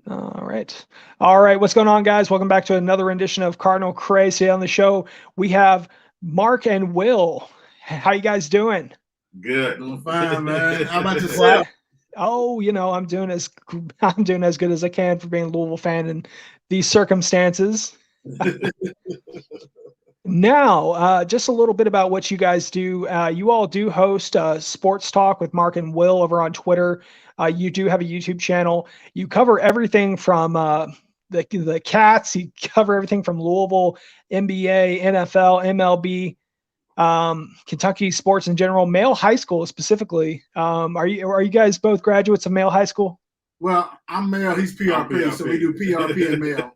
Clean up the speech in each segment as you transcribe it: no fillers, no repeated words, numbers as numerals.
All right. All right. What's going on, guys? Welcome back to another rendition of Cardinal Crazy. On the show, we have Mark and Will. How you guys doing? Good. Doing fine, man. How about yourself? Glad. Oh, I'm doing as good as I can for being a Louisville fan in these circumstances. Now, just a little bit about what you guys do. You all do host Sports Talk with Mark and Will over on Twitter. You do have a YouTube channel. You cover everything from the Cats. You cover everything from Louisville, NBA, NFL, MLB, Kentucky sports in general, male high school specifically. Are you guys both graduates of male high school? Well, I'm male. He's PRP, so we do PRP and male.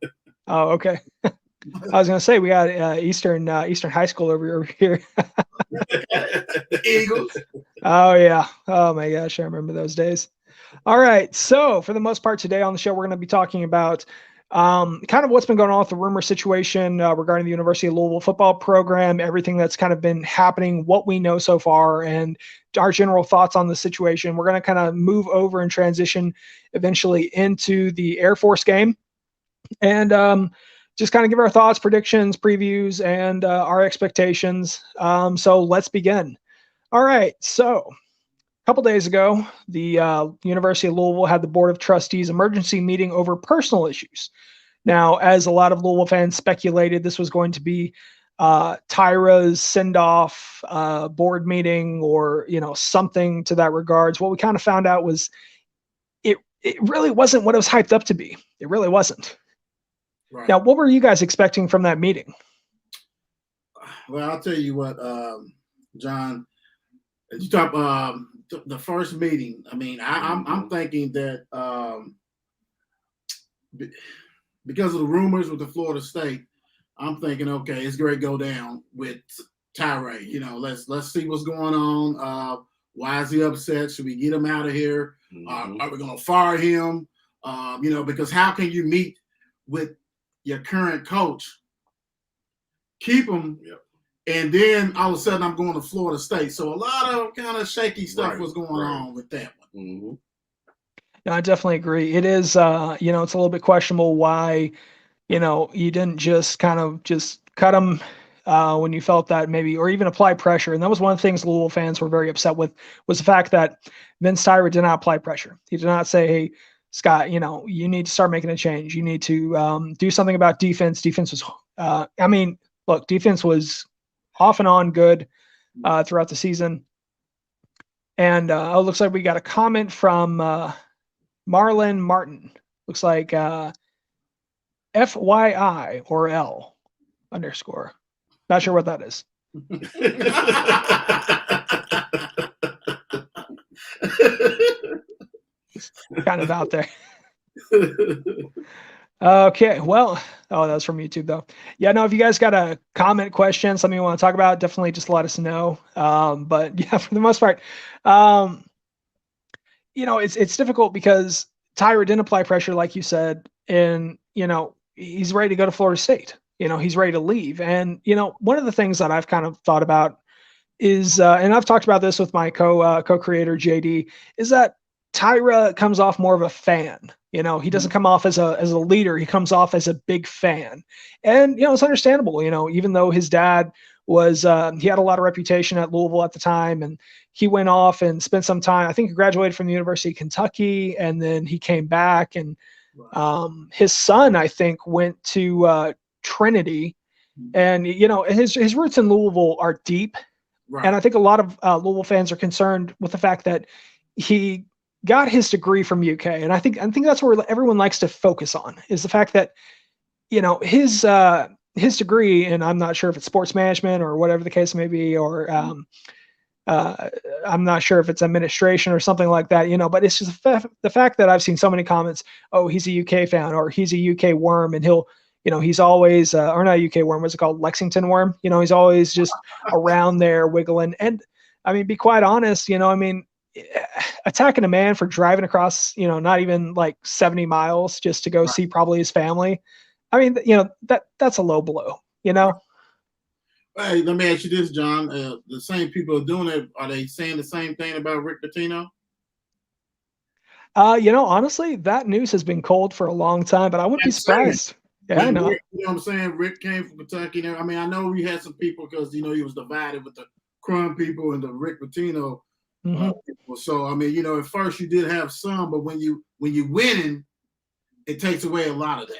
Oh, okay. I was gonna say we got Eastern High School over here. Eagles. Oh yeah. Oh my gosh, I remember those days. All right. So for the most part today on the show, we're going to be talking about kind of what's been going on with the rumor situation regarding the University of Louisville football program, everything that's kind of been happening, what we know so far, and our general thoughts on the situation. We're going to kind of move over and transition eventually into the Air Force game, and just kind of give our thoughts, predictions, previews, and our expectations. So let's begin. All right. So a couple days ago, the University of Louisville had the Board of Trustees emergency meeting over personal issues. Now, as a lot of Louisville fans speculated, this was going to be Tyra's send-off board meeting or something to that regards. What we kind of found out was it really wasn't what it was hyped up to be. It really wasn't. Right. Now, what were you guys expecting from that meeting? Well, I'll tell you what, John. You talk the first meeting. I mean, I'm thinking that because of the rumors with the Florida State, I'm thinking, okay, it's going to go down with Tyra. Let's see what's going on. Why is he upset? Should we get him out of here? Are we going to fire him? Because how can you meet with your current coach, keep him, and then all of a sudden I'm going to Florida State? So a lot of kind of shaky stuff was going on with that one. Mm-hmm. No, I definitely agree. It is, it's a little bit questionable why, you didn't just kind of just cut him when you felt that maybe, or even apply pressure. And that was one of the things Louisville fans were very upset with, was the fact that Vince Tyra did not apply pressure. He did not say, hey, Scott, you need to start making a change. You need to do something about defense. Defense was, defense was off and on good throughout the season. And it looks like we got a comment from Marlon Martin. Looks like FYI or L _. Not sure what that is. Kind of out there. Okay, well, that was from YouTube though. Yeah, no, if you guys got a comment, question, something you want to talk about, definitely just let us know. But yeah, for the most part, it's difficult because Tyra didn't apply pressure, like you said, and he's ready to go to Florida State. He's ready to leave. And one of the things that I've kind of thought about is, and I've talked about this with my co-creator JD, is that Tyra comes off more of a fan. He doesn't come off as a leader. He comes off as a big fan, and it's understandable. Even though his dad was, he had a lot of reputation at Louisville at the time, and he went off and spent some time. I think he graduated from the University of Kentucky, and then he came back, and his son, I think, went to Trinity, and his roots in Louisville are deep, and I think a lot of Louisville fans are concerned with the fact that he got his degree from UK, and I think that's where everyone likes to focus on, is the fact that his degree, and I'm not sure if it's sports management or whatever the case may be, or I'm not sure if it's administration or something like that, but it's just the fact that I've seen so many comments, oh, he's a UK fan, or he's a UK worm, and he'll, he's always, or not a UK worm, what's it called, Lexington worm, he's always just around there wiggling. And I mean, be quite honest, attacking a man for driving across, not even like 70 miles just to go see probably his family. I mean, that's a low blow, Hey, let me ask you this, John. The same people are doing it. Are they saying the same thing about Rick Pitino? Honestly, that news has been cold for a long time, but I wouldn't be I'm saying, surprised. Yeah, I when know. Rick, you know what I'm saying? Rick came from Kentucky. I mean, I know we had some people because he was divided with the Crumb people and the Rick Pitino Hmm. people. So I mean, at first you did have some, but when you winning, it takes away a lot of that.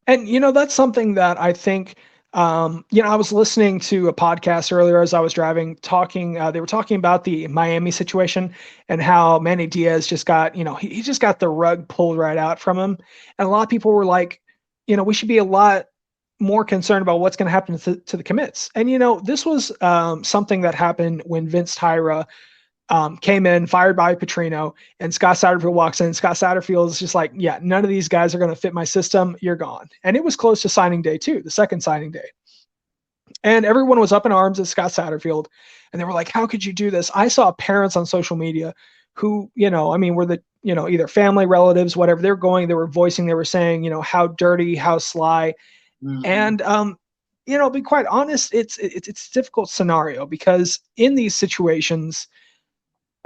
And that's something that I think. I was listening to a podcast earlier as I was driving, talking. They were talking about the Miami situation and how Manny Diaz just got, he just got the rug pulled right out from him. And a lot of people were like, we should be a lot more concerned about what's going to happen to the commits. And this was something that happened when Vince Tyra came in, fired by Pitino, and Scott Satterfield walks in. Scott Satterfield is just like, yeah, none of these guys are going to fit my system. You're gone. And it was close to signing day too, the second signing day. And everyone was up in arms at Scott Satterfield. And they were like, how could you do this? I saw parents on social media who, were the, either family, relatives, whatever. They were voicing, they were saying, how dirty, how sly. Mm-hmm. And, be quite honest, it's a difficult scenario because in these situations,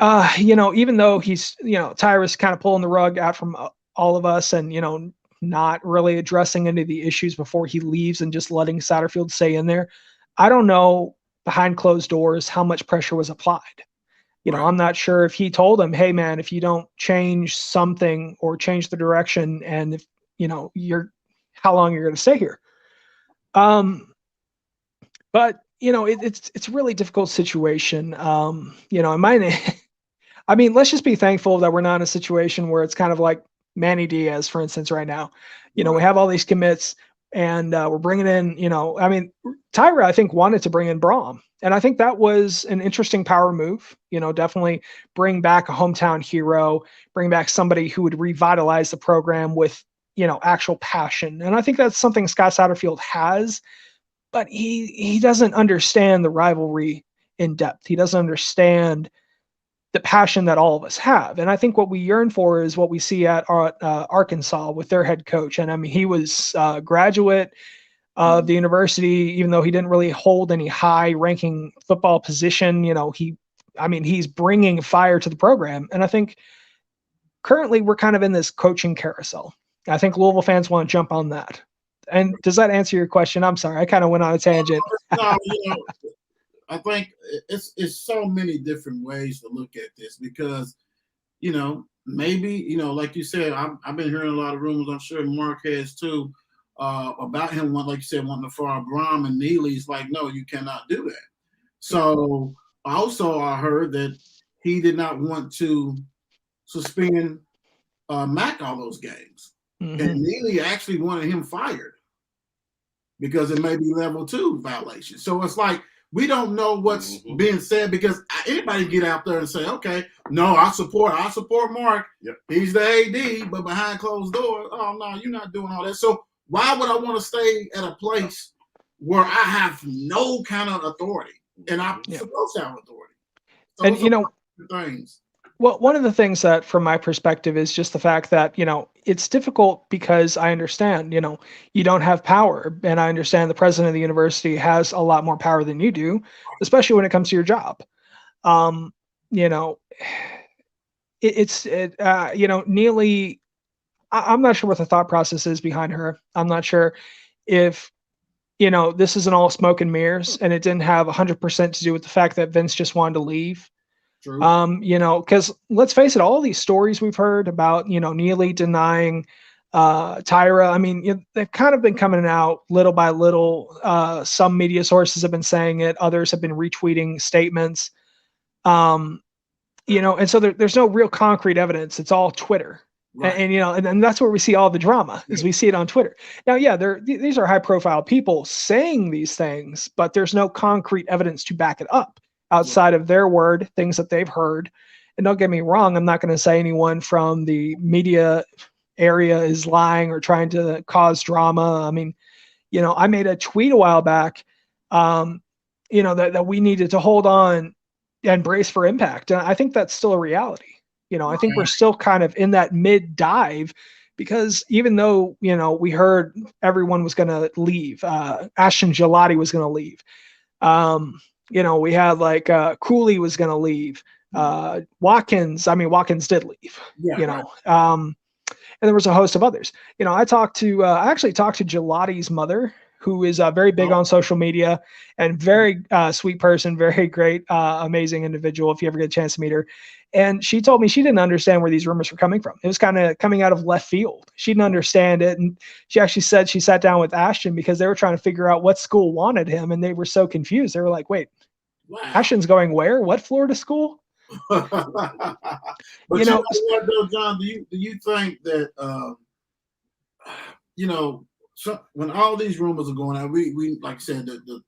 even though he's, Tyrus kind of pulling the rug out from all of us and, not really addressing any of the issues before he leaves and just letting Satterfield stay in there. I don't know behind closed doors how much pressure was applied. Right. I'm not sure if he told him, hey man, if you don't change something or change the direction and if, how long you're going to stay here. But it's a really difficult situation. I mean, let's just be thankful that we're not in a situation where it's kind of like Manny Diaz, for instance, right now. We have all these commits and we're bringing in, Tyra, I think, wanted to bring in Braum. And I think that was an interesting power move, definitely bring back a hometown hero, bring back somebody who would revitalize the program with, actual passion. And I think that's something Scott Satterfield has, but he doesn't understand the rivalry in depth. He doesn't understand the passion that all of us have. And I think what we yearn for is what we see at Arkansas with their head coach. And I mean, he was a graduate of the university, even though he didn't really hold any high ranking football position. He's bringing fire to the program. And I think currently we're kind of in this coaching carousel. I think Louisville fans want to jump on that. And does that answer your question? I'm sorry, I kind of went on a tangent. No, I think it's so many different ways to look at this because, maybe, like you said, I've been hearing a lot of rumors, I'm sure Mark has too, about him, like you said, wanting to fire Braum and Neely's like, no, you cannot do that. So also I heard that he did not want to suspend Mack all those games. Mm-hmm. And Neely actually wanted him fired because it may be level 2 violation. So it's like, we don't know what's being said because anybody get out there and say, okay, no, I support Mark. Yep. He's the AD, but behind closed doors, oh, no, you're not doing all that. So why would I want to stay at a place where I have no kind of authority and I'm supposed to have authority? So and, things. Well, one of the things that, from my perspective, is just the fact that, it's difficult because I understand, you don't have power. And I understand the president of the university has a lot more power than you do, especially when it comes to your job. Neely, I'm not sure what the thought process is behind her. I'm not sure if, this isn't all smoke and mirrors and it didn't have 100% to do with the fact that Vince just wanted to leave. True. Because let's face it, all these stories we've heard about, Neely denying Tyra. I mean, they've kind of been coming out little by little. Some media sources have been saying it. Others have been retweeting statements. And so there's no real concrete evidence. It's all Twitter. Right. And that's where we see all the drama is we see it on Twitter. Now, these are high profile people saying these things, but there's no concrete evidence to back it up outside of their word, things that they've heard. And don't get me wrong, I'm not going to say anyone from the media area is lying or trying to cause drama. I mean, I made a tweet a while back, that we needed to hold on and brace for impact. And I think that's still a reality. I think we're still kind of in that mid dive because even though, we heard everyone was going to leave, Ashton Gelati was going to leave. We had like Cooley was going to leave. Watkins did leave, Yeah, you know. And there was a host of others. You know, I actually talked to Gelati's mother, who is very big on social media and very sweet person, very great, amazing individual. If you ever get a chance to meet her, and she told me she didn't understand where these rumors were coming from. It was kind of coming out of left field. She didn't understand it, and she actually said she sat down with Ashton because they were trying to figure out what school wanted him, and they were so confused. They were like, "Wait, wow. Ashton's going where? What Florida school?" But you know what, though, John? Do you think that when all these rumors are going out, we like I said, the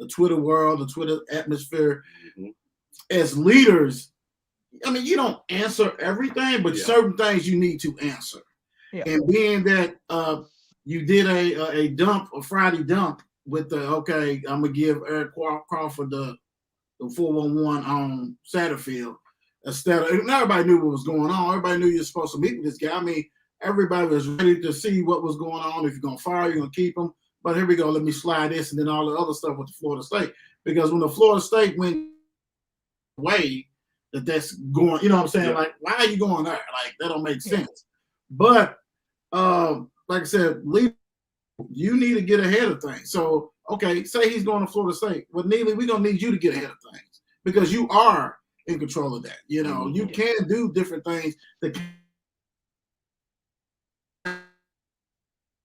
Twitter world, the Twitter atmosphere, as leaders, I mean, you don't answer everything, but certain things you need to answer. Yeah. And being that you did a Friday dump with I'm gonna give Eric Crawford the 411 on Satterfield. Instead of, everybody knew what was going on. Everybody knew you're supposed to meet with this guy. I mean, everybody was ready to see what was going on. If you're going to fire, you're going to keep him. But here we go. Let me slide this and then all the other stuff with the Florida State. Because when the Florida State went away, that's going, you know what I'm saying? Yeah. Like, why are you going there? Like, that don't make sense. But, like I said, you need to get ahead of things. So, okay, say he's going to Florida State. Well, Neely, we're going to need you to get ahead of things because you are in control of that. You know, you can do different things that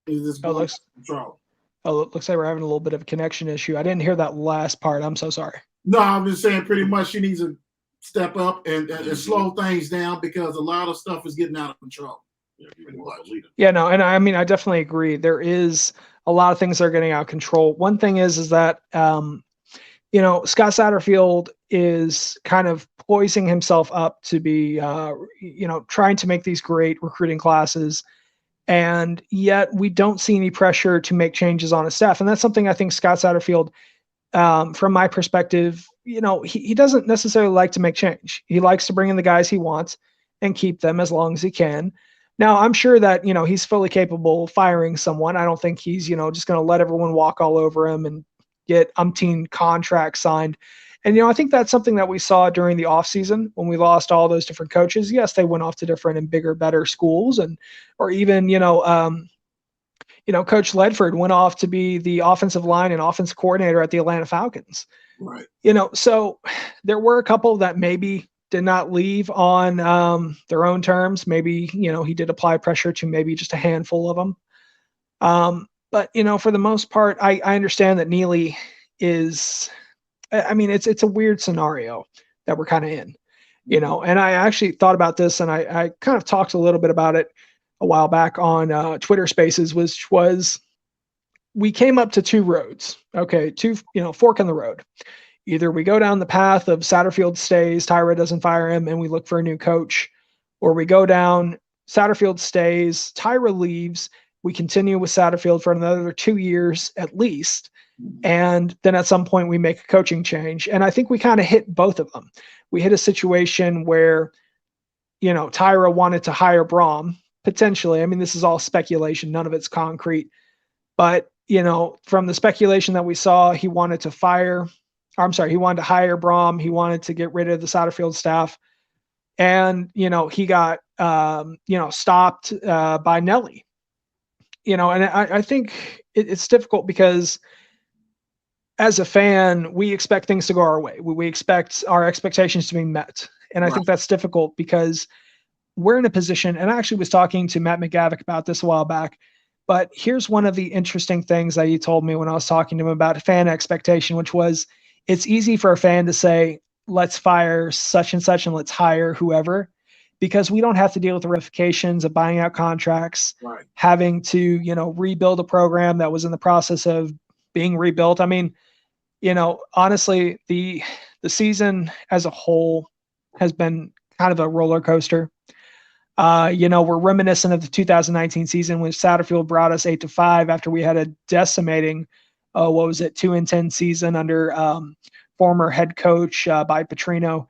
control. Oh, it looks like we're having a little bit of a connection issue. I didn't hear that last part. I'm so sorry. No, I'm just saying pretty much she needs to step up and slow things down because a lot of stuff is getting out of control. Yeah, no, and I mean, I definitely agree. There is a lot of things that are getting out of control. One thing is that, Scott Satterfield is kind of poising himself up to be, trying to make these great recruiting classes. And yet we don't see any pressure to make changes on his staff. And that's something I think Scott Satterfield, from my perspective, he doesn't necessarily like to make change. He likes to bring in the guys he wants and keep them as long as he can. Now, I'm sure that, he's fully capable of firing someone. I don't think he's, just going to let everyone walk all over him and get umpteen contracts signed. And, I think that's something that we saw during the offseason when we lost all those different coaches. Yes, they went off to different and bigger, better schools. Or even, Coach Ledford went off to be the offensive line and offensive coordinator at the Atlanta Falcons. Right. So there were a couple that maybe did not leave on their own terms. Maybe, he did apply pressure to maybe just a handful of them. But, for the most part, I understand that Neely is, it's a weird scenario that we're kind of in, and I actually thought about this and I kind of talked a little bit about it a while back on Twitter Spaces, which was we came up to two roads. Okay. Fork in the road. Either we go down the path of Satterfield stays, Tyra doesn't fire him, and we look for a new coach, or we go down Satterfield stays, Tyra leaves, we continue with Satterfield for another 2 years at least, and then at some point we make a coaching change. And I think we kind of hit both of them. We hit a situation where, Tyra wanted to hire Braum, potentially. I mean, this is all speculation. None of it's concrete. But, from the speculation that we saw, he wanted to hire Braum. He wanted to get rid of the Satterfield staff. And, he got, stopped by Nelly. And I think it's difficult because as a fan, we expect things to go our way. We expect our expectations to be met. And I think that's difficult because we're in a position, and I actually was talking to Matt McGavick about this a while back, but here's one of the interesting things that he told me when I was talking to him about fan expectation, which was it's easy for a fan to say, let's fire such and such and let's hire whoever, because we don't have to deal with the ramifications of buying out contracts, having to, rebuild a program that was in the process of being rebuilt. I mean, honestly, the season as a whole has been kind of a roller coaster. We're reminiscent of the 2019 season when Satterfield brought us 8-5 after we had a decimating, 2-10 season under former head coach by Pitino.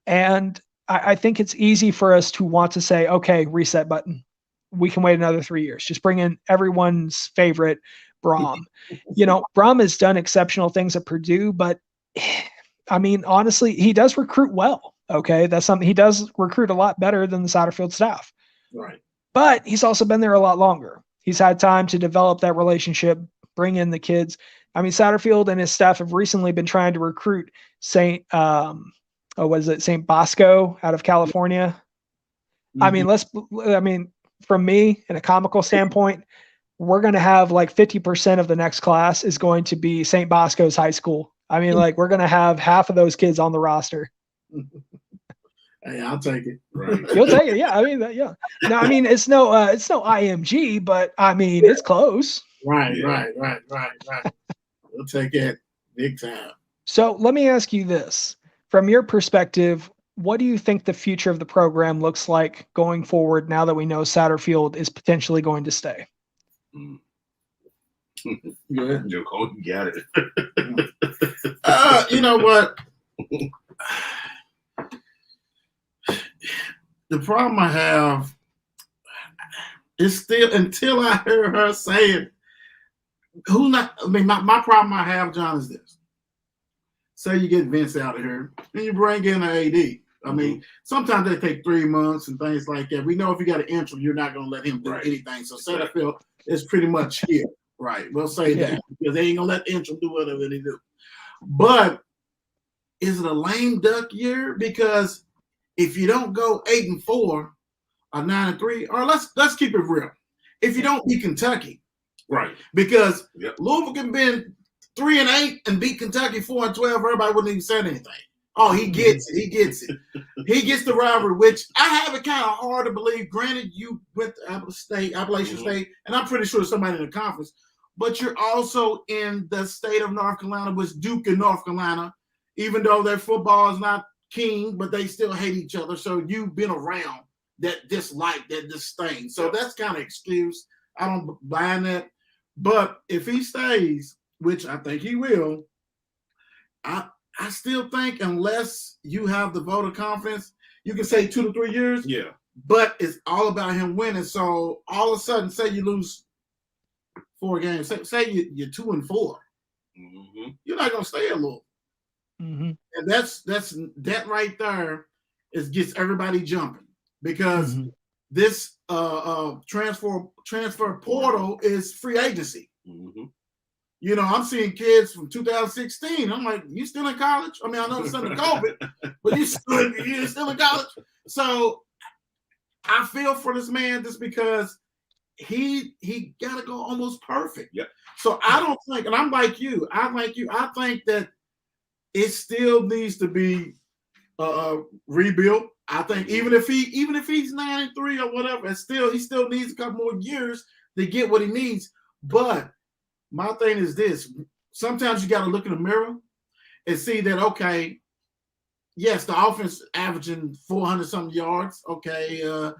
And I think it's easy for us to want to say, okay, reset button. We can wait another 3 years. Just bring in everyone's favorite Braum. Braum has done exceptional things at Purdue, but I mean, honestly, he does recruit well. Okay, that's something he does recruit a lot better than the Satterfield staff. Right. But he's also been there a lot longer. He's had time to develop that relationship, bring in the kids. I mean, Satterfield and his staff have recently been trying to recruit St. St. Bosco out of California. Mm-hmm. I mean, from me, in a comical standpoint, we're going to have like 50% of the next class is going to be St. Bosco's high school. I mean, like we're going to have half of those kids on the roster. Hey, I'll take it. Right. You'll take it. Yeah. I mean, yeah. No, I mean, it's no IMG, but I mean, it's close. Right. We'll take it big time. So let me ask you this. From your perspective, what do you think the future of the program looks like going forward now that we know Satterfield is potentially going to stay? Go ahead, Joe Cole. You got it. You know what? The problem I have is still, until I hear her say it, my problem I have, John, is this. Say you get Vince out of here and you bring in an AD. I mean, sometimes they take 3 months and things like that. We know if you got an interim, you're not going to let him do anything. So Satterfield is pretty much here. Right. We'll say that because they ain't going to let the interim do whatever they do. But is it a lame duck year? Because if you don't go 8-4 or 9-3, or let's keep it real. If you don't beat Kentucky, right? Because Louisville can be 3-8 and beat Kentucky 4-12, everybody wouldn't even say anything. Oh, he gets it. He gets it. He gets the rivalry, which I have it kind of hard to believe. Granted, you went to Appalachian State, and I'm pretty sure somebody in the conference, but you're also in the state of North Carolina, with Duke and North Carolina, even though their football is not king, but they still hate each other. So you've been around that dislike, that disdain. So that's kind of excuse. I don't buy that. But if he stays, which I think he will, I still think unless you have the vote of confidence, you can say 2 to 3 years. Yeah. But it's all about him winning. So all of a sudden, say you lose 4 games, say you're 2-4, you're not gonna stay at Louisville. And that right there gets everybody jumping, because this transfer portal is free agency. You know, I'm seeing kids from 2016. I'm like, you still in college? I mean, I know it's under COVID, but you're still in college. So I feel for this man just because he got to go almost perfect. Yep. So I don't think, and I'm like you, I think that it still needs to be rebuilt. I think even if he's 9-3 or whatever, he still needs a couple more years to get what he needs. But my thing is this: sometimes you got to look in the mirror and see that, okay, yes, the offense averaging 400 something yards. Okay,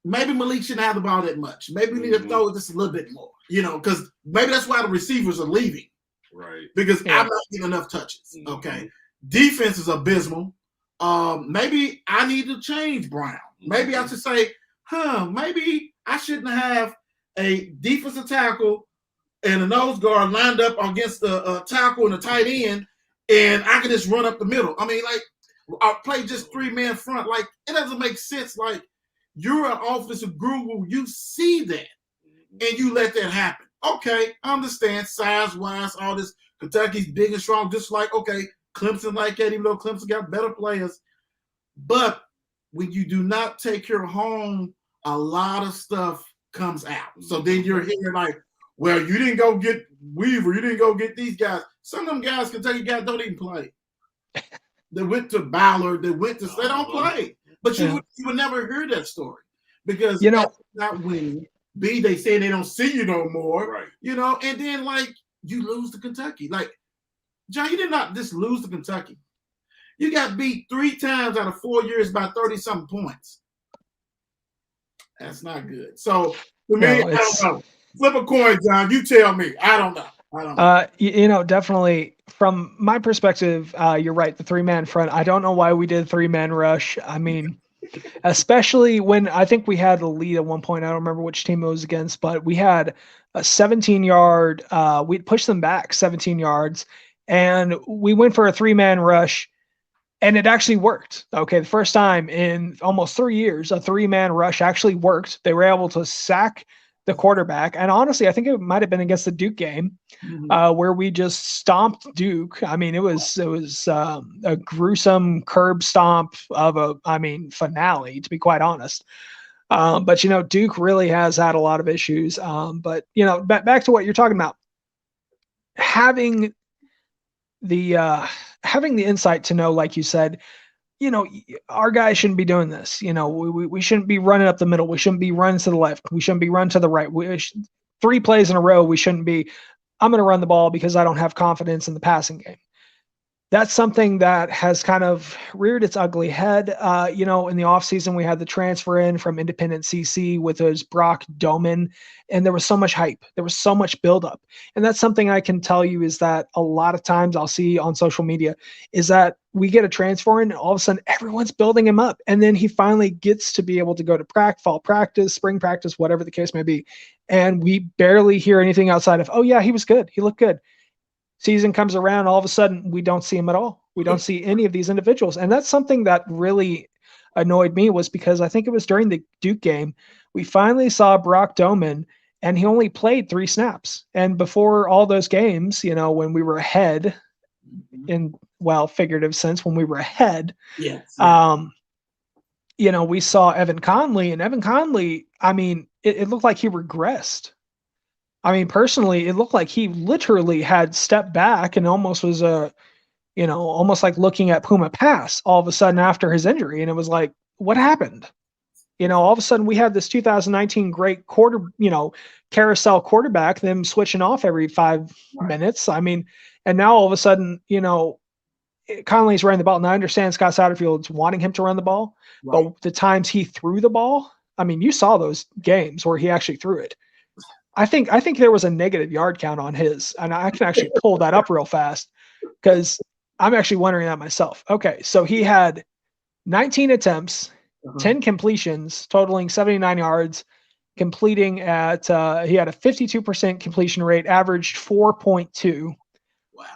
maybe Malik shouldn't have the ball that much. Maybe we need to throw it just a little bit more. You know, because maybe that's why the receivers are leaving. Right. Because I'm not getting enough touches. Okay. Defense is abysmal. Maybe I need to change Brown. Maybe I should say, maybe I shouldn't have a defensive tackle and a nose guard lined up against the tackle and the tight end, and I can just run up the middle. I mean, like, I play just 3-man front. Like, it doesn't make sense. Like, you're an offensive guru. You see that, and you let that happen. Okay, I understand size-wise, all this. Kentucky's big and strong, just like, okay, Clemson like that, even though Clemson got better players. But when you do not take your home, a lot of stuff comes out. So then you're hearing like, well, you didn't go get Weaver. You didn't go get these guys. Some of them guys, Kentucky guys, don't even play. They went to Ballard. They don't play. But you would never hear that story, because not winning. B, they say they don't see you no more. Right. You know, and then like you lose to Kentucky. Like, John, you did not just lose to Kentucky. You got beat 3 times out of 4 years by 30-something points. That's not good. So for me, I don't know. Flip a coin, John. You tell me. I don't know. Definitely from my perspective, you're right. The 3-man front. I don't know why we did 3-man rush. I mean, especially when I think we had a lead at one point. I don't remember which team it was against, but we had a 17-yard. We'd pushed them back 17 yards, and we went for a 3-man rush. And it actually worked. Okay, the first time in almost 3 years, a 3-man rush actually worked. They were able to sack the quarterback. And honestly, I think it might have been against the Duke game where we just stomped Duke. I mean, it was a gruesome curb stomp of finale, to be quite honest. But, Duke really has had a lot of issues. But, back to what you're talking about, having the insight to know, like you said, our guys shouldn't be doing this. We shouldn't be running up the middle. We shouldn't be running to the left. We shouldn't be running to the right. 3 plays in a row, we shouldn't be, I'm going to run the ball because I don't have confidence in the passing game. That's something that has kind of reared its ugly head. In the offseason, we had the transfer in from Independent CC with his Brock Doman, and there was so much hype. There was so much buildup. And that's something I can tell you is that a lot of times I'll see on social media is that we get a transfer in, and all of a sudden everyone's building him up. And then he finally gets to be able to go to fall practice, spring practice, whatever the case may be. And we barely hear anything outside of, oh, yeah, he was good. He looked good. Season comes around, all of a sudden we don't see him at all. We don't see any of these individuals. And that's something that really annoyed me, was because I think it was during the Duke game, we finally saw Brock Doman, and he only played 3 snaps. And before all those games, when we were ahead in, figurative sense, when we were ahead, yes. We saw Evan Conley, and Evan Conley, it looked like he regressed. Personally, it looked like he literally had stepped back and almost was almost like looking at Puma pass all of a sudden after his injury. And it was like, what happened? All of a sudden we had this 2019 great carousel quarterback, them switching off every 5 minutes. And now all of a sudden, Conley's running the ball. And I understand Scott Satterfield's wanting him to run the ball, but the times he threw the ball, you saw those games where he actually threw it. I think there was a negative yard count on his, and I can actually pull that up real fast because I'm actually wondering that myself. Okay, so he had 19 attempts, 10 completions, totaling 79 yards, completing at he had a 52% completion rate, averaged 4.2.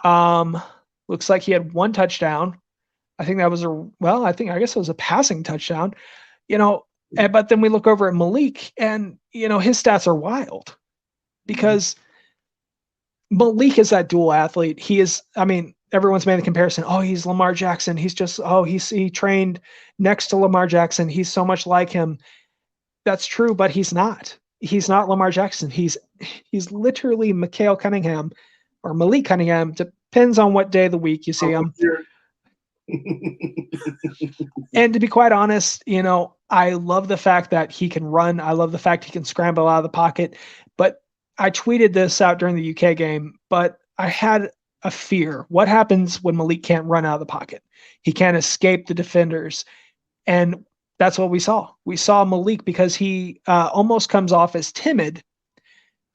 Wow. Looks like he had 1 touchdown. I think that was I guess it was a passing touchdown. But then we look over at Malik, and his stats are wild. Because Malik is that dual athlete. He is, everyone's made the comparison. Oh, he's Lamar Jackson. He's just, he trained next to Lamar Jackson. He's so much like him. That's true, but he's not. He's not Lamar Jackson. He's literally Malik Cunningham, depends on what day of the week you see him. And to be quite honest, I love the fact that he can run. I love the fact he can scramble out of the pocket. But I tweeted this out during the UK game, but I had a fear. What happens when Malik can't run out of the pocket? He can't escape the defenders. And that's what we saw. We saw Malik, because he almost comes off as timid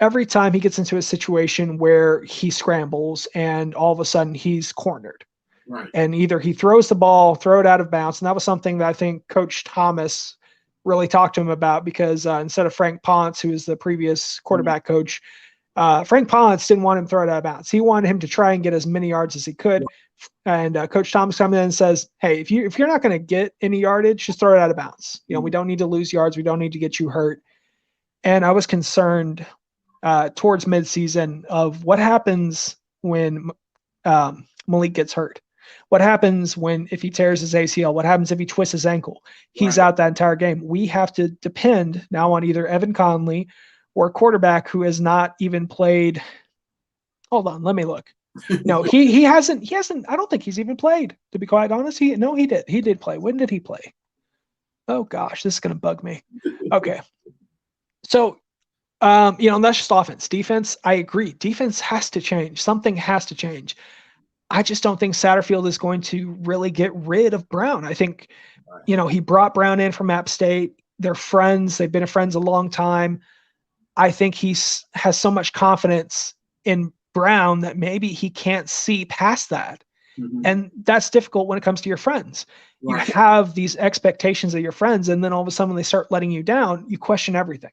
every time he gets into a situation where he scrambles and all of a sudden he's cornered. Right. And either he throws the ball, throw it out of bounds. And that was something that I think Coach Thomas really talked to him about, because instead of Frank Ponce, who was the previous quarterback coach, Frank Ponce didn't want him to throw it out of bounds. He wanted him to try and get as many yards as he could. And Coach Thomas comes in and says, hey, if you're not going to get any yardage, just throw it out of bounds. We don't need to lose yards. We don't need to get you hurt. And I was concerned towards midseason of what happens when Malik gets hurt. What happens if he tears his ACL? What happens if he twists his ankle? He's out that entire game. We have to depend now on either Evan Conley or a quarterback who has not even played. Hold on, let me look. No, he hasn't. I don't think he's even played, to be quite honest. He did. He did play. When did he play? Oh gosh, this is gonna bug me. Okay, so that's just offense. Defense, I agree. Defense has to change. Something has to change. I just don't think Satterfield is going to really get rid of Brown. I think, he brought Brown in from App State. They're friends. They've been friends a long time. I think he has so much confidence in Brown that maybe he can't see past that. Mm-hmm. And that's difficult when it comes to your friends. Right. You have these expectations of your friends, and then all of a sudden when they start letting you down, you question everything.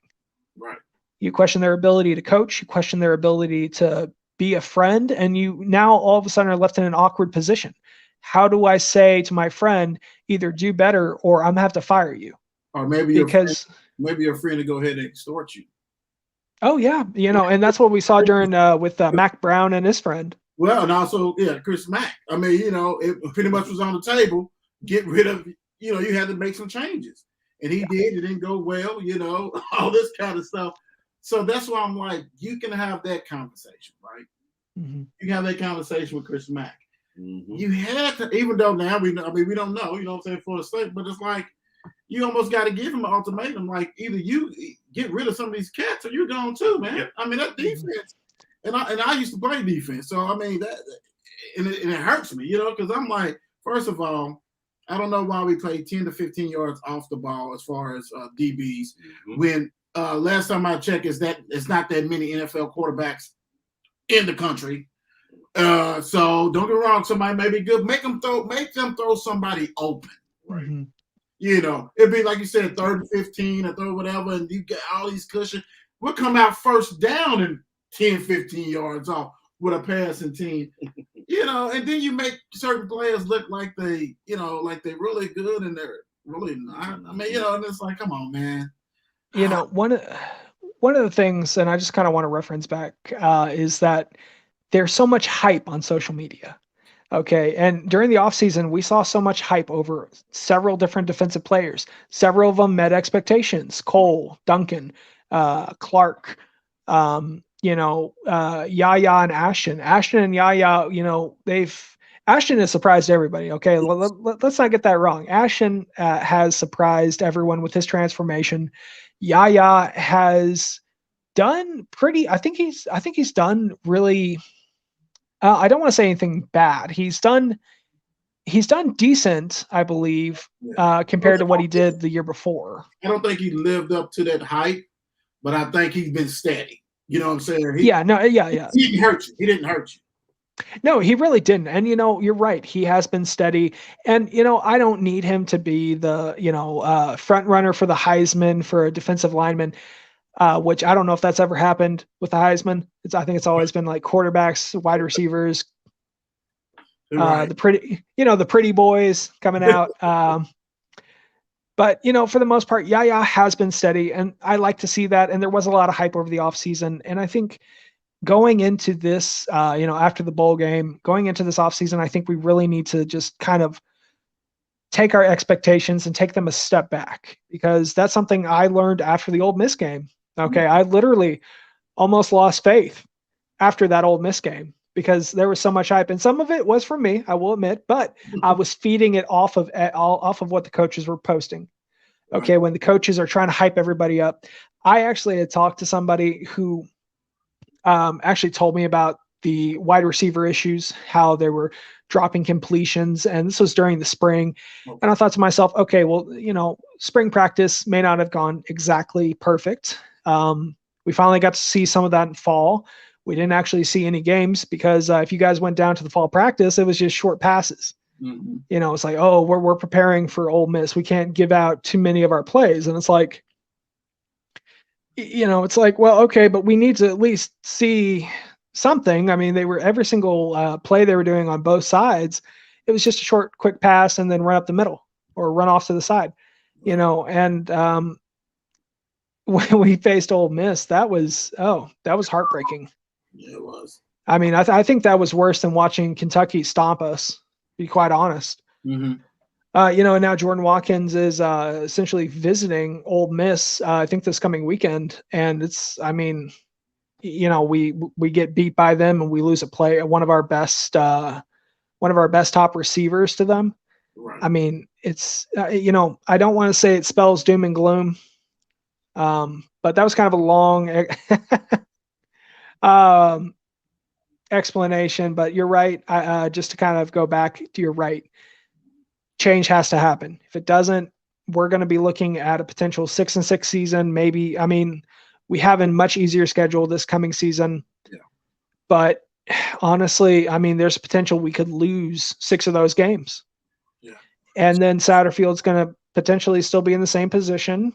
Right. You question their ability to coach. You question their ability to be a friend, and you now all of a sudden are left in an awkward position. how do I say to my friend, either do better or I'm gonna have to fire you? Or maybe your friend to go ahead and extort you. Oh yeah, and that's what we saw during with Mack Brown and his friend. Well, and also Chris Mack. I mean, it pretty much was on the table. Get rid of, you had to make some changes, and he did. It didn't go well, all this kind of stuff. So that's why I'm like, you can have that conversation, right? Mm-hmm. You can have that conversation with Chris Mack. Mm-hmm. You had to, even though now we don't know, what I'm saying, for the state, but it's like you almost got to give him an ultimatum. Like, either you get rid of some of these cats or you're gone too, man. Yep. I mean, that defense, and I used to play defense, so I mean that, and it hurts me, because I'm like, first of all, I don't know why we play 10 to 15 yards off the ball as far as DBs when last time I checked it's not that many NFL quarterbacks in the country. So don't get me wrong, somebody may be good. Make them throw somebody open. Right. Mm-hmm. It'd be like you said, 3rd and 15 or 3rd whatever, and you get all these cushions. We'll come out first down and 10, 15 yards off with a passing team. And then you make certain players look like they, like they're really good and they're really not. I mean, and it's like, come on, man. One of the things, and I just kind of want to reference back, is that there's so much hype on social media. Okay. And during the offseason, we saw so much hype over several different defensive players. Several of them met expectations. Cole, Duncan, Clark, Yaya and Ashton. Ashton and Yaya, Ashton has surprised everybody. Okay. Let's not get that wrong. Ashton has surprised everyone with his transformation. Yaya has done I think he's done really, I don't want to say anything bad. He's done decent, I believe, compared to what he did the year before. I don't think he lived up to that hype, but I think he's been steady. You know what I'm saying? He didn't hurt you. He didn't hurt you. No, he really didn't. And, you're right. He has been steady. And, I don't need him to be the, front runner for the Heisman for a defensive lineman, which I don't know if that's ever happened with the Heisman. I think it's always been like quarterbacks, wide receivers, the pretty boys coming out. But, for the most part, Yaya has been steady, and I like to see that. And there was a lot of hype over the offseason. And I think going into this, after the bowl game, going into this offseason, I think we really need to just kind of take our expectations and take them a step back, because that's something I learned after the Ole Miss game. Okay. I literally almost lost faith after that Ole Miss game because there was so much hype, and some of it was from me, I will admit, but I was feeding it off of what the coaches were posting. Okay. When the coaches are trying to hype everybody up, I actually had talked to somebody who actually told me about the wide receiver issues, how they were dropping completions, and this was during the spring. And I thought to myself, okay, well, spring practice may not have gone exactly perfect. We finally got to see some of that in fall. We didn't actually see any games because if you guys went down to the fall practice, it was just short passes. Mm-hmm. It's like, oh, we're preparing for Ole Miss. We can't give out too many of our plays. And it's like, it's like, well, okay, but we need to at least see something. I mean, they were every single play they were doing on both sides. It was just a short, quick pass and then run up the middle or run off to the side, and when we faced Ole Miss, that was heartbreaking. Yeah, it was. I mean, I think that was worse than watching Kentucky stomp us, to be quite honest. Mm-hmm. And now Jordan Watkins is essentially visiting Ole Miss, I think this coming weekend. And we get beat by them and we lose a play, one of our best top receivers to them. Right. I mean, it's, I don't want to say it spells doom and gloom. But that was kind of a long explanation, but you're right. Just to kind of go back to your right, change has to happen. If it doesn't, we're going to be looking at a potential 6-6 season. Maybe, we have a much easier schedule this coming season, but honestly, there's a potential we could lose 6 of those games. Yeah. And then Satterfield's going to potentially still be in the same position.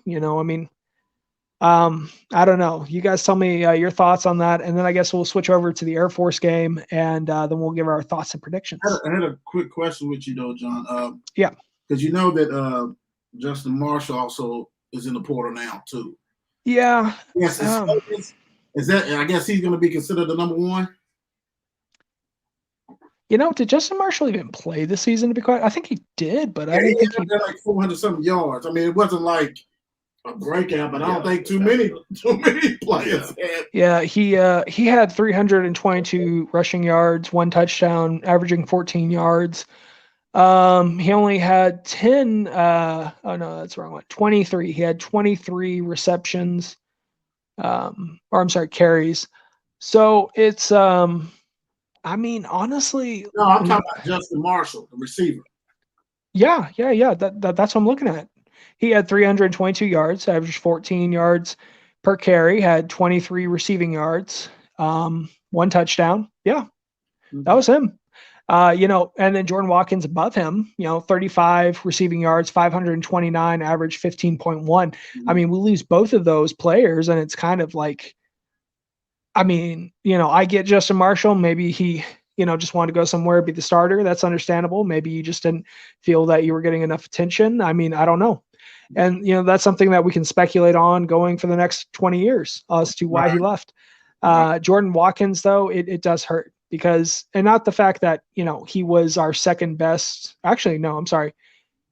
I don't know. You guys tell me your thoughts on that, and then I guess we'll switch over to the Air Force game, and then we'll give our thoughts and predictions. I had a quick question with you, though, John. Yeah. Because you know that Justin Marshall also is in the portal now, too. Yeah. Yes. Is that? I guess he's going to be considered the number one. Did Justin Marshall even play this season? To be quiet, I think he did, but I didn't think he had like 400 something yards. I mean, it wasn't like a breakout, but I don't think too many players had. Yeah, he had 322 rushing yards, 1 touchdown, averaging 14 yards. He only had 10. Oh no, that's the wrong one. 23. He had 23 receptions. Or I'm sorry, carries. So it's I mean, honestly. No, I'm talking about Justin Marshall, the receiver. Yeah. That's what I'm looking at. He had 322 yards, averaged 14 yards per carry, had 23 receiving yards, 1 touchdown. Yeah, that was him. And then Jordan Watkins above him, 35 receiving yards, 529, average 15.1. I mean, we lose both of those players, and it's kind of like, I mean, I get Justin Marshall. Maybe he, just wanted to go somewhere, be the starter. That's understandable. Maybe you just didn't feel that you were getting enough attention. I mean, I don't know. And, that's something that we can speculate on going for the next 20 years as to why he left. Jordan Watkins, though, it does hurt because, and not the fact that, he was our second best. Actually, no, I'm sorry.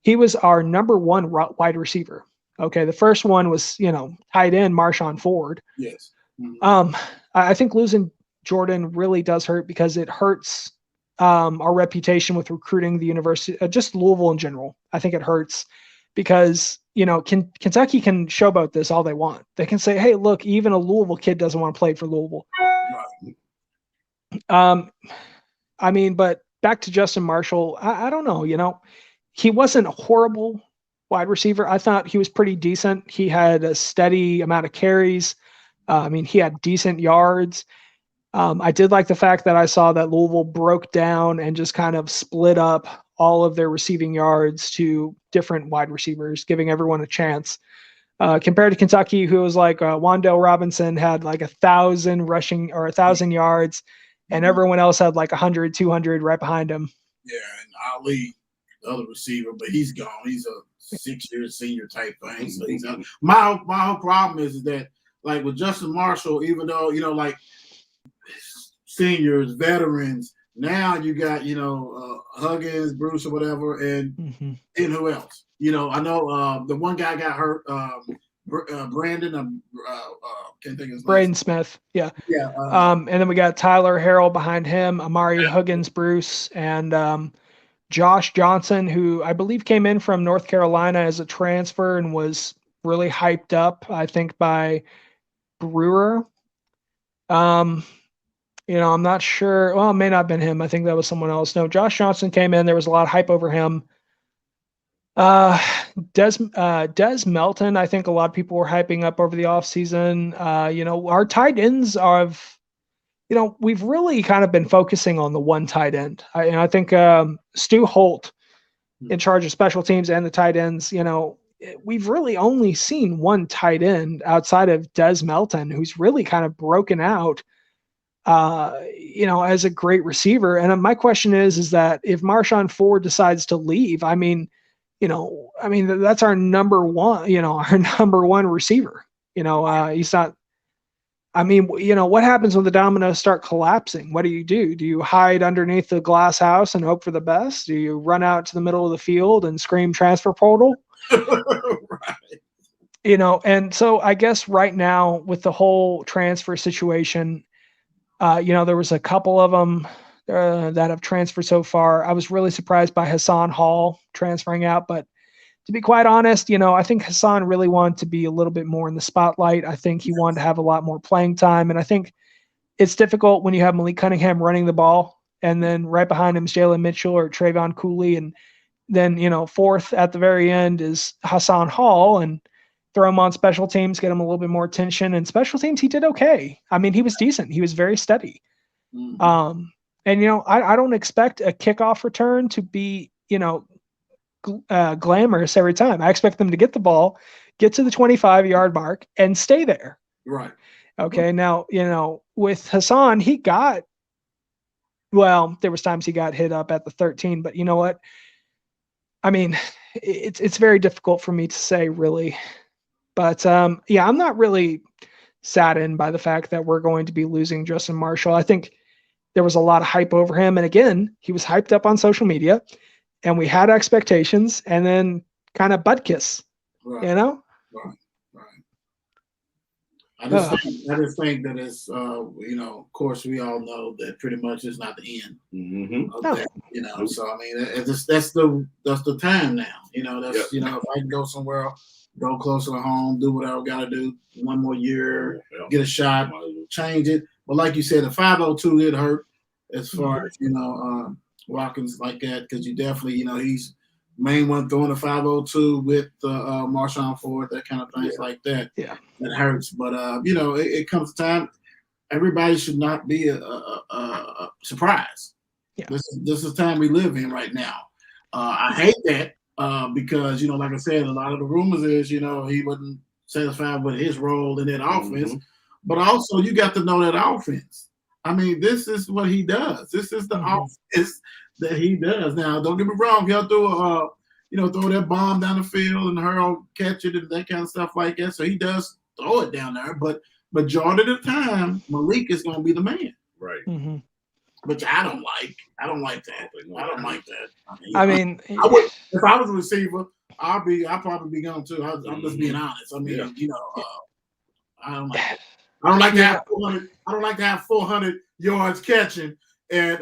He was our number 1 wide receiver. Okay. The first one was, tight end Marshawn Ford. Yes. I think losing Jordan really does hurt because it hurts our reputation with recruiting the university, just Louisville in general. I think it hurts because, Kentucky can showboat this all they want. They can say, hey, look, even a Louisville kid doesn't want to play for Louisville. I mean, but back to Justin Marshall, I don't know, he wasn't a horrible wide receiver. I thought he was pretty decent. He had a steady amount of carries. I mean, he had decent yards. I did like the fact that I saw that Louisville broke down and just kind of split up all of their receiving yards to different wide receivers, giving everyone a chance. Compared to Kentucky, who was like Wan'Dale Robinson had like 1,000 rushing or 1,000 yards, and everyone else had like 100, 200 right behind him. Yeah, and Ali, the other receiver, but he's gone. He's a 6-year senior type thing. So he's out. My whole problem is that, like with Justin Marshall, even though, like seniors, veterans, now you got, Huggins, Bruce, or whatever, and who else? I know the one guy got hurt, Brandon, can't think of his name. Braden Smith, yeah. And then we got Tyler Harrell behind him, Amari Huggins, Bruce, and Josh Johnson, who I believe came in from North Carolina as a transfer and was really hyped up, I think, by Brewer. I'm not sure. Well, it may not have been him. I think that was someone else. No, Josh Johnson came in. There was a lot of hype over him. Des Melton, I think a lot of people were hyping up over the offseason. Our tight ends we've really kind of been focusing on the one tight end. I think Stu Holt, in charge of special teams and the tight ends, we've really only seen one tight end outside of Des Melton, who's really kind of broken out, as a great receiver. And my question is that if Marshawn Ford decides to leave, that's our number one receiver. He's not. What happens when the dominoes start collapsing? What do you do? Do you hide underneath the glass house and hope for the best? Do you run out to the middle of the field and scream transfer portal? Right. And so I guess right now with the whole transfer situation, there was a couple of them that have transferred so far. I was really surprised by Hassan Hall transferring out, but to be quite honest, I think Hassan really wanted to be a little bit more in the spotlight. I think he wanted to have a lot more playing time, and I think it's difficult when you have Malik Cunningham running the ball, and then right behind him is Jalen Mitchell or Trayvon Cooley, and then fourth at the very end is Hassan Hall, and throw him on special teams, get him a little bit more attention. And special teams, he did okay. I mean, he was decent. He was very steady. And I don't expect a kickoff return to be glamorous every time. I expect them to get the ball, get to the 25-yard mark, and stay there. Right. Okay. Now, with Hassan, there was times he got hit up at the 13, but you know what? I mean, it's very difficult for me to say, really. But I'm not really saddened by the fact that we're going to be losing Justin Marshall. I think there was a lot of hype over him. And again, he was hyped up on social media, and we had expectations, and then kind of butt kiss, Right. Right. I just think that it's, of course, we all know that pretty much it's not the end of that, So I mean, that's the time now, That's if I can go somewhere, go closer to home, do what I got to do, one more year, get a shot, change it. But like you said, the 502 did hurt as far as Watkins like that, because you definitely, he's main one throwing the 502 with Marshawn Ford, that kind of things like that. Yeah, that hurts. But it comes time. Everybody should not be a surprise. Yeah, this is time we live in right now. I hate that because like I said, a lot of the rumors is he wasn't satisfied with his role in that offense, but also you got to know that offense. I mean, this is what he does. This is the offense that he does. Now, don't get me wrong. He'll throw that bomb down the field and Hurl catch it and that kind of stuff like that. So he does throw it down there, but majority of the time, Malik is going to be the man. Right. Mm-hmm. Which I don't like. I don't like that. I mean, I would, if I was a receiver, I'll probably be gone too. I'm just being honest. I mean, I don't like it. I don't like to have 400. I don't like to have 400 yards catching and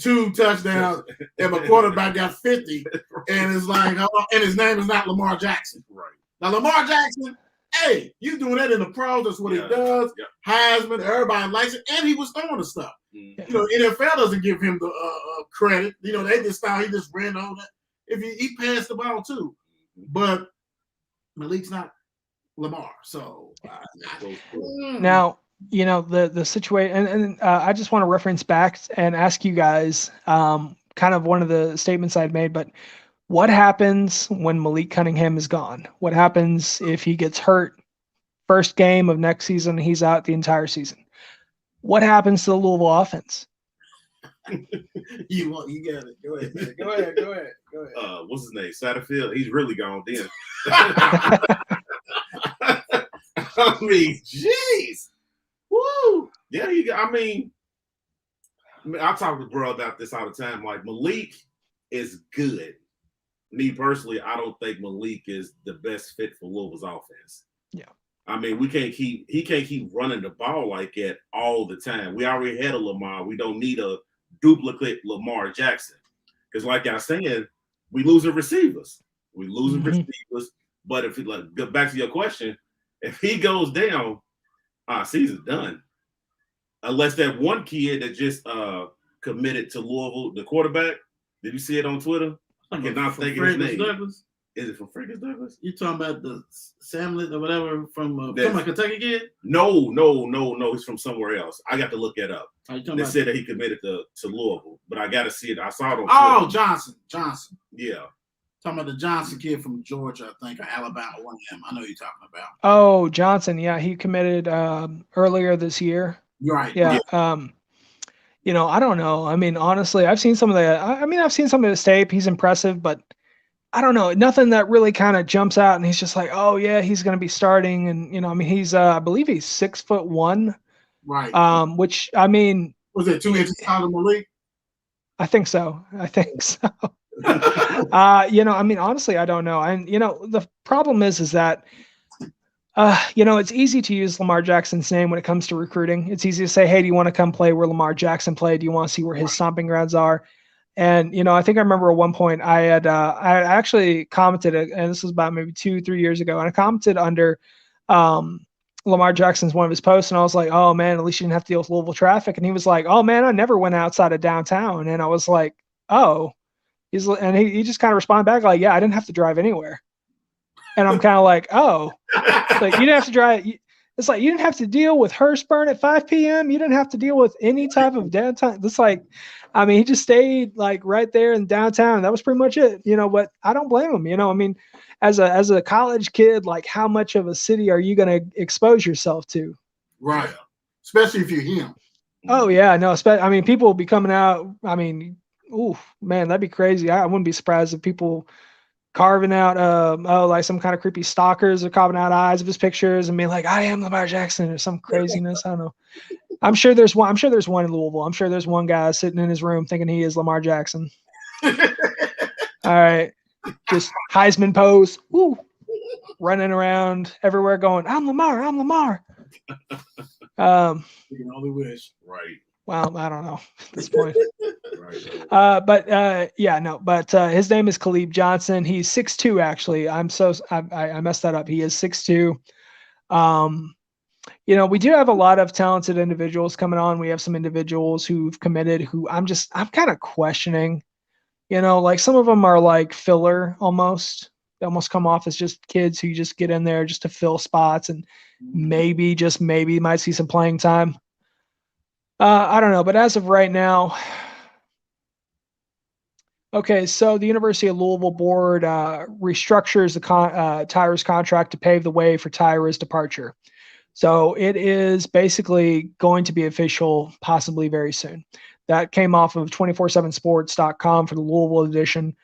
2 touchdowns, and my quarterback got 50, and it's like, and his name is not Lamar Jackson. Right. Now, Lamar Jackson, hey, you doing that in the pros? That's what he does. Yeah. Heisman, everybody likes it, and he was throwing the stuff. Mm-hmm. NFL doesn't give him the credit. They just thought he just ran over that. If he passed the ball too, but Malik's not Lamar. So now, the situation, and I just want to reference back and ask you guys kind of one of the statements I'd made, but what happens when Malik Cunningham is gone? What happens if he gets hurt first game of next season, he's out the entire season? What happens to the Louisville offense? You got it. Go ahead, man. Go ahead. What's his name? Satterfield. He's really gone then. I mean, jeez. Woo. Yeah, I talk to bro about this all the time. Like, Malik is good. Me personally, I don't think Malik is the best fit for Louisville's offense. Yeah. I mean, he can't keep running the ball like that all the time. We already had a Lamar. We don't need a duplicate Lamar Jackson. Because like I said, we losing receivers. Receivers. But if go back to your question, if he goes down, season's done. Unless that one kid that just committed to Louisville, the quarterback. Did you see it on Twitter? I cannot think of his name. Douglas? Is it from Francis Douglas? You talking about the Samlet or whatever from Kentucky kid? No. He's from somewhere else. I got to look that up. They said that he committed to Louisville, but I got to see it. I saw it on Twitter. Johnson. Yeah. Talking about the Johnson kid from Georgia, I think, or Alabama, one of them. I know you're talking about. Oh, Johnson. Yeah, he committed earlier this year. Right. Yeah. I don't know. I mean, honestly, I've seen some of his tape. He's impressive, but I don't know. Nothing that really kind of jumps out, and he's just like, oh yeah, he's going to be starting. And he's I believe he's 6'1". Right. Which I mean, was it 2 inches taller than Malik? I think so. Honestly, I don't know. And the problem is that it's easy to use Lamar Jackson's name when it comes to recruiting. It's easy to say, hey, do you want to come play where Lamar Jackson played? Do you want to see where his stomping grounds are? And, I think I remember at one point I actually commented, and this was about maybe 2-3 years ago, and I commented under Lamar Jackson's one of his posts, and I was like, oh man, at least you didn't have to deal with Louisville traffic. And he was like, oh man, I never went outside of downtown. And I was like, oh, he just kind of responded back like, yeah, I didn't have to drive anywhere. And I'm kind of like, oh, like you didn't have to drive. It's like you didn't have to deal with Hurstburn at 5 p.m. You didn't have to deal with any type of downtime. It's like, I mean, he just stayed like right there in downtown. That was pretty much it, but I don't blame him. I mean, as a college kid, like how much of a city are you going to expose yourself to? Right. Especially if you're him. Oh yeah, no, I mean, people will be coming out. I mean, ooh, man, that'd be crazy. I wouldn't be surprised if people carving out like some kind of creepy stalkers are carving out eyes of his pictures and being like, I am Lamar Jackson or some craziness. I don't know. I'm sure there's one in Louisville. I'm sure there's one guy sitting in his room thinking he is Lamar Jackson. All right. Just Heisman pose. Woo. Running around everywhere going, I'm Lamar. You can only wish. Right. Well, I don't know at this point. Right. But his name is Khaleed Johnson. He's 6'2", actually. I messed that up. He is 6'2". We do have a lot of talented individuals coming on. We have some individuals who've committed who I'm kind of questioning, like some of them are like filler almost. They almost come off as just kids who just get in there just to fill spots and maybe might see some playing time. I don't know, but as of right now, okay, so the University of Louisville board restructures the Tyra's contract to pave the way for Tyra's departure. So it is basically going to be official possibly very soon. That came off of 247sports.com for the Louisville edition,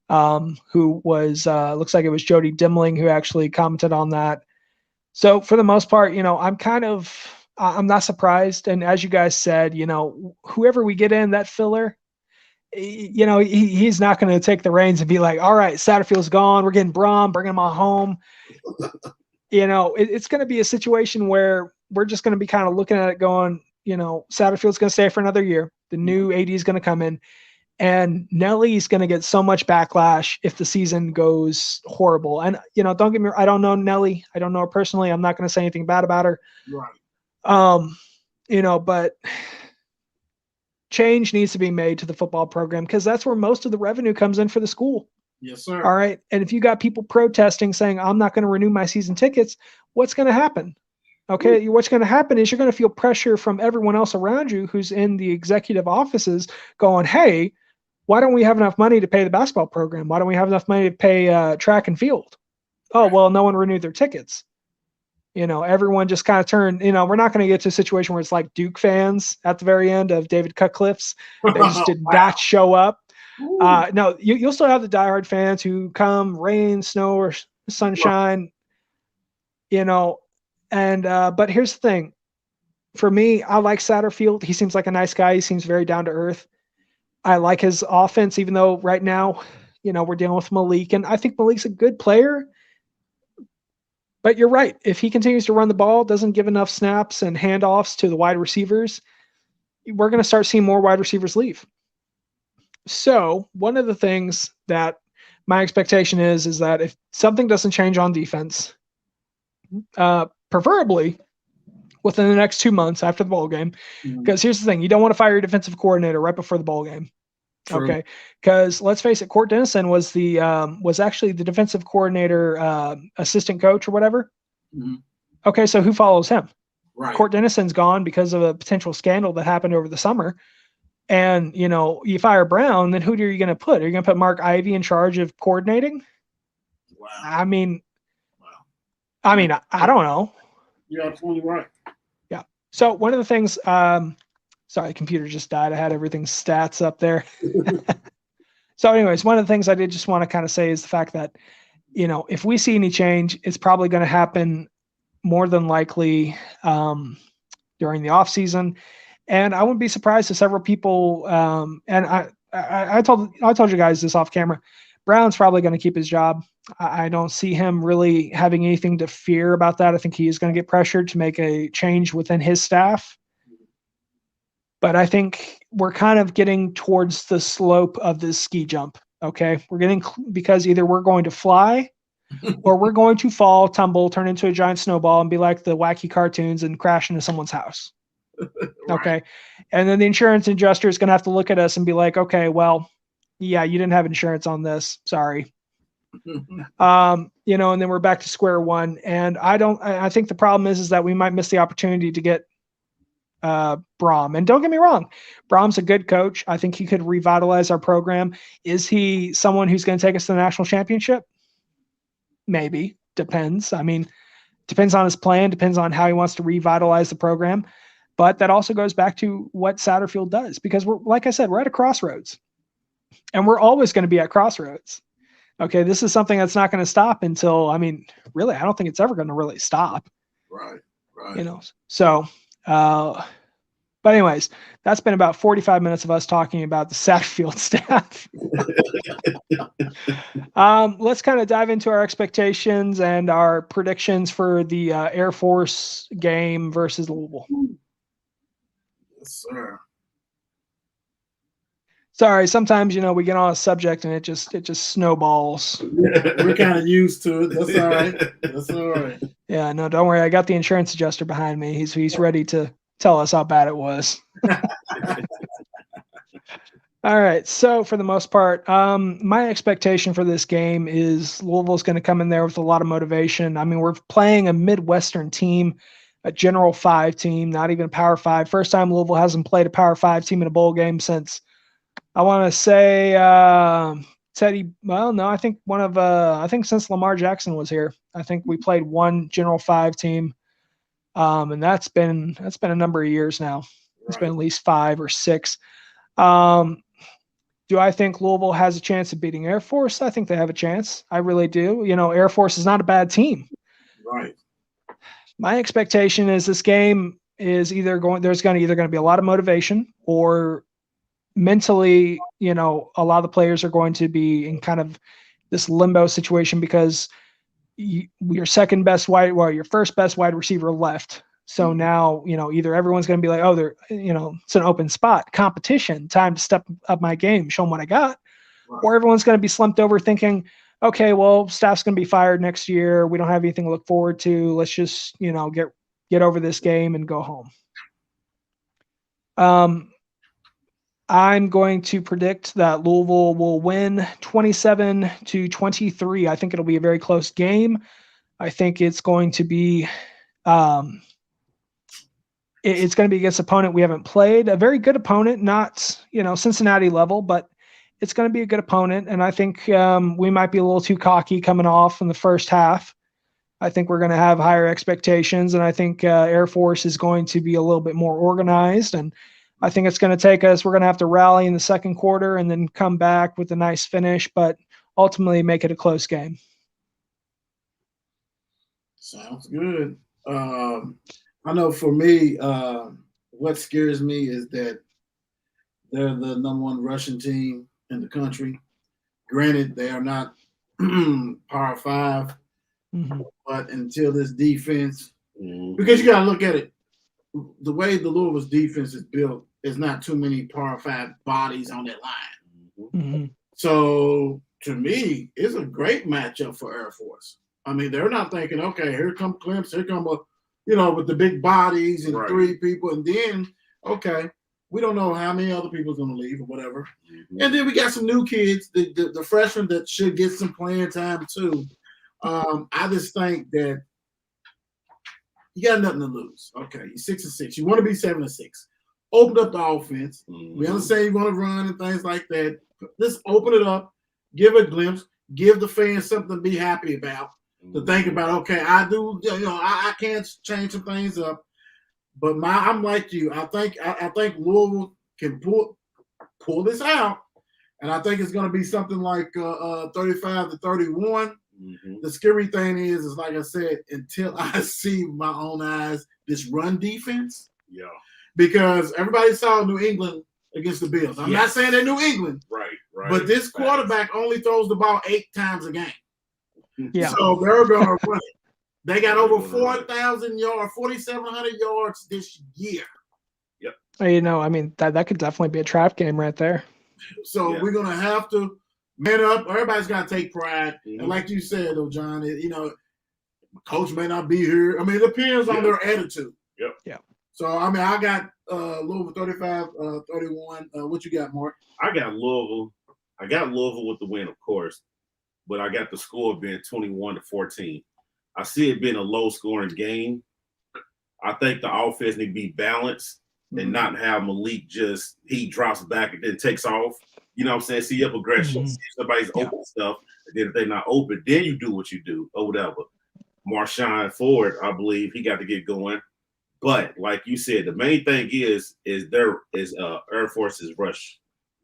who was, looks like it was Jody Dimling who actually commented on that. So for the most part, I'm not surprised. And as you guys said, whoever we get in that filler, he's not going to take the reins and be like, all right, Satterfield's gone. We're getting Brom, bringing him on home. It's going to be a situation where we're just going to be kind of looking at it going, Satterfield's going to stay for another year. The new AD is going to come in. And Nelly's going to get so much backlash if the season goes horrible. And, don't get me wrong, I don't know Nelly. I don't know her personally. I'm not going to say anything bad about her. Right. But change needs to be made to the football program because that's where most of the revenue comes in for the school. Yes, sir. All right. And if you got people protesting saying, I'm not going to renew my season tickets, what's going to happen? Okay. What's going to happen is you're going to feel pressure from everyone else around you who's in the executive offices going, hey, why don't we have enough money to pay the basketball program? Why don't we have enough money to pay track and field? Oh, well, no one renewed their tickets. Everyone just kind of turned, we're not going to get to a situation where it's like Duke fans at the very end of David Cutcliffe's. They just did not show up. No, you'll still have the diehard fans who come rain, snow, or sunshine, but here's the thing. For me, I like Satterfield. He seems like a nice guy. He seems very down to earth. I like his offense, even though right now, we're dealing with Malik, and I think Malik's a good player. But you're right. If he continues to run the ball, doesn't give enough snaps and handoffs to the wide receivers, we're going to start seeing more wide receivers leave. So one of the things that my expectation is that if something doesn't change on defense, preferably within the next 2 months after the bowl game, because here's the thing, you don't want to fire your defensive coordinator right before the bowl game. True. Okay. Because let's face it, Court Dennison was actually the defensive coordinator, assistant coach or whatever. Mm-hmm. Okay. So who follows him? Right. Court Dennison's gone because of a potential scandal that happened over the summer. And, you fire Brown, then who are you going to put? Are you going to put Mark Ivy in charge of coordinating? Wow. I don't know. You're absolutely right. Yeah. So one of the things, sorry, the computer just died. I had everything's stats up there. So anyways, one of the things I did just want to kind of say is the fact that, if we see any change, it's probably going to happen more than likely during the off season. And I wouldn't be surprised if several people, and I told you guys this off camera, Brown's probably going to keep his job. I don't see him really having anything to fear about that. I think he is going to get pressured to make a change within his staff. But I think we're kind of getting towards the slope of this ski jump. Okay. Because either we're going to fly or we're going to fall, tumble, turn into a giant snowball and be like the wacky cartoons and crash into someone's house. Okay. Right. And then the insurance adjuster is going to have to look at us and be like, okay, well, yeah, you didn't have insurance on this. Sorry. and then we're back to square one. And I think the problem is that we might miss the opportunity to get Brom. And don't get me wrong, Brom's a good coach. I think he could revitalize our program. Is he someone who's going to take us to the national championship? Maybe. Depends. I mean, depends on his plan, depends on how he wants to revitalize the program. But that also goes back to what Satterfield does, because like I said, we're at a crossroads, and we're always going to be at crossroads. Okay. This is something that's not going to stop until, really, I don't think it's ever going to really stop. Right. So, but anyways, that's been about 45 minutes of us talking about the Satterfield staff. Let's kind of dive into our expectations and our predictions for the Air Force game versus Louisville. Yes, sir. Sorry, sometimes we get on a subject and it just snowballs. We're kind of used to it. That's all right. That's all right. Yeah, no, don't worry. I got the insurance adjuster behind me. He's ready to tell us how bad it was. All right. So for the most part, my expectation for this game is Louisville's going to come in there with a lot of motivation. We're playing a Midwestern team, a General 5 team, not even a Power 5. First time Louisville hasn't played a Power 5 team in a bowl game since, I want to say, Teddy. Well, no, I think since Lamar Jackson was here, I think we played one General 5 team. And that's been a number of years now. It's been at least 5 or 6. Do I think Louisville has a chance of beating Air Force? I think they have a chance. I really do. Air Force is not a bad team. Right. My expectation is this game is either going to be a lot of motivation, or mentally, a lot of the players are going to be in kind of this limbo situation because your first best wide receiver left. So now, either everyone's going to be like, oh, it's an open spot, competition, time to step up my game, show them what I got. Right. Or everyone's going to be slumped over thinking, okay, well, staff's going to be fired next year. We don't have anything to look forward to. Let's just, get over this game and go home. I'm going to predict that Louisville will win 27-23. I think it'll be a very close game. I think it's going to be it's going to be against an opponent we haven't played, a very good opponent, not Cincinnati level, but it's going to be a good opponent. And I think we might be a little too cocky coming off in the first half. I think we're going to have higher expectations, and I think Air Force is going to be a little bit more organized, and I think it's going to take us, we're going to have to rally in the second quarter and then come back with a nice finish, but ultimately make it a close game. Sounds good. I know for me, what scares me is that they're the number 1 Russian team in the country. Granted, they are not Power 5, but until this defense, because you got to look at it, the way the Louisville's defense is built, there's not too many Power 5 bodies on that line. So to me, it's a great matchup for Air Force. They're not thinking, okay, here come Clemson, here come with the big bodies and 3 people, and then okay, we don't know how many other people's gonna leave or whatever. And then we got some new kids, the freshmen that should get some playing time too. I just think that you got nothing to lose. Okay, you're 6-6. You want to be 7-6. Open up the offense. We understand you want to run and things like that. Let's open it up. Give a glimpse. Give the fans something to be happy about. To think about. Okay, I do. I can change some things up. But I'm like you. I think Louisville can pull this out, and I think it's going to be something like 35-31. The scary thing is like I said, until I see with my own eyes this run defense. Yeah. Because everybody saw New England against the Bills. I'm not saying they're New England. Right. But this quarterback only throws the ball 8 times a game. Yeah. So they're going to run it. They got over 4,000 yards, 4,700 yards this year. Yep. That could definitely be a trap game right there. So we're going to have to man up. Everybody's got to take pride. And like you said, though, John, coach may not be here. It depends on their attitude. Yep. Yeah. So, I got Louisville 35-31. What you got, Mark? I got Louisville. I got Louisville with the win, of course. but I got the score being 21-14. I see it being a low-scoring game. I think the offense need to be balanced and not have Malik he drops back and then takes off. You know what I'm saying? See your progression. See if somebody's open stuff, and then if they're not open, then you do what you do or whatever. Marshawn Ford, I believe he got to get going. But like you said, the main thing is Air Force's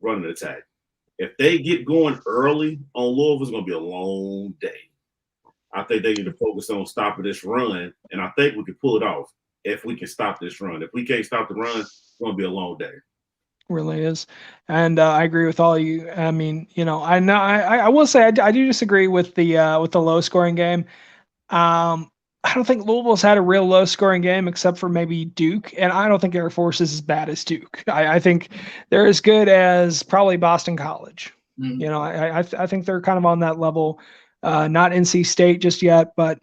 running attack. If they get going early on Louisville, it's going to be a long day. I think they need to focus on stopping this run, and I think we can pull it off if we can stop this run. If we can't stop the run, it's going to be a long day. Really is. And I agree with all you. I mean, you know, I will say I do disagree with the low scoring game. I don't think Louisville's had a real low scoring game except for maybe Duke. And I don't think Air Force is as bad as Duke. I think they're as good as probably Boston College. You know, I think they're kind of on that level. Not NC State just yet, but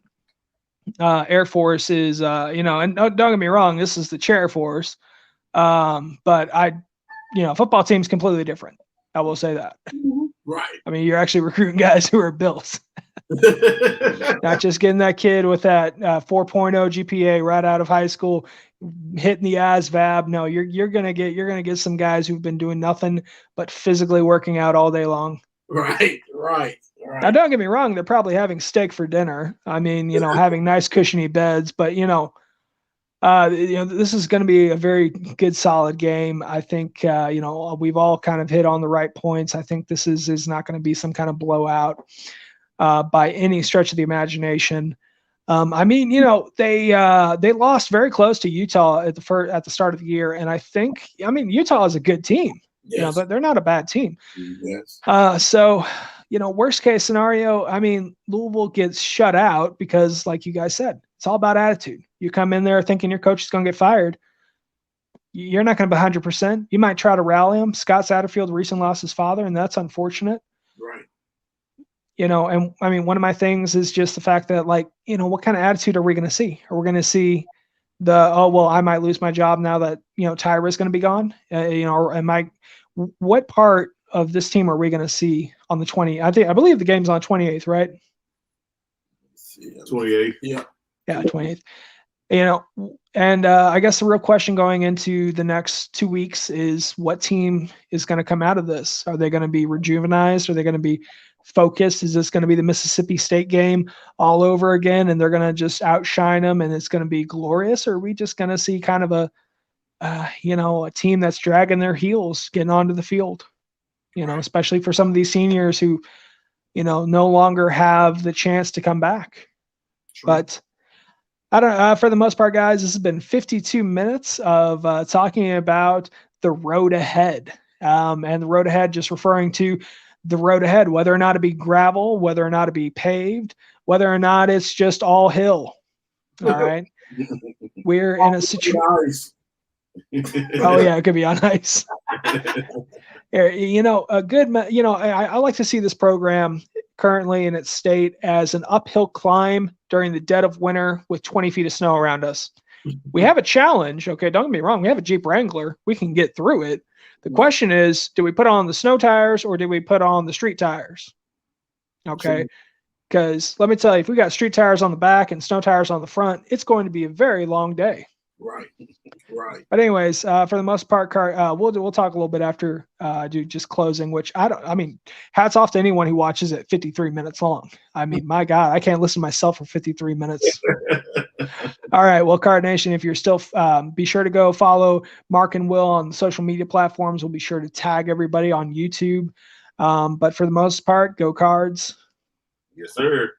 Air Force is, you know, and don't get me wrong, this is the Chair Force. But football team's completely different. I will say that. Right. I mean, you're actually recruiting guys who are built. Not just getting that kid with that 4.0 GPA right out of high school, hitting the ASVAB. No, you're gonna get some guys who've been doing nothing but physically working out all day long. Right. Now, don't get me wrong, they're probably having steak for dinner. I mean, you know, having nice cushiony beds, but this is going to be a very good, solid game. I think, we've all kind of hit on the right points. I think this is not going to be some kind of blowout by any stretch of the imagination. I mean, you know, they lost very close to Utah at the start of the year, and Utah is a good team. Yes. You know, but they're not a bad team. Yes. So, you know, worst case scenario, I mean, Louisville gets shut out because, like you guys said, it's all about attitude. You come in there thinking your coach is going to get fired. You're not going to be 100%. You might try to rally him. Scott Satterfield recently lost his father, and that's unfortunate. Right. You know, and I mean, one of my things is just the fact that, like, you know, what kind of attitude are we going to see? Are we going to see I might lose my job now that, you know, Tyra's going to be gone? What part of this team are we going to see on the 20th? I believe the game's on 28th, right? 28th. Yeah. Yeah, 28th. You know, and I guess the real question going into the next 2 weeks is what team is going to come out of this? Are they going to be rejuvenized? Are they going to be focused? Is this going to be the Mississippi State game all over again, and they're going to just outshine them and it's going to be glorious? Or are we just going to see kind of a team that's dragging their heels getting onto the field? You know, especially for some of these seniors who, you know, no longer have the chance to come back. True. But I don't. For the most part, guys, this has been 52 minutes of talking about the road ahead, and the road ahead, just referring to the road ahead, whether or not it be gravel, whether or not it be paved, whether or not it's just all hill. All right, we're in a situation. Oh yeah, it could be on ice. You know, I like to see this program currently in its state as an uphill climb during the dead of winter with 20 feet of snow around us. We have a challenge. Okay, don't get me wrong. We have a Jeep Wrangler. We can get through it. The question is, do we put on the snow tires or do we put on the street tires? Okay, because let me tell you, if we got street tires on the back and snow tires on the front, it's going to be a very long day. Right. But anyways, for the most part, we'll talk a little bit after do just closing, which hats off to anyone who watches it 53 minutes long. I mean, my God, I can't listen to myself for 53 minutes. All right. Well, Card Nation, if you're still, be sure to go follow Mark and Will on social media platforms. We'll be sure to tag everybody on YouTube. But for the most part, go Cards. Yes, sir.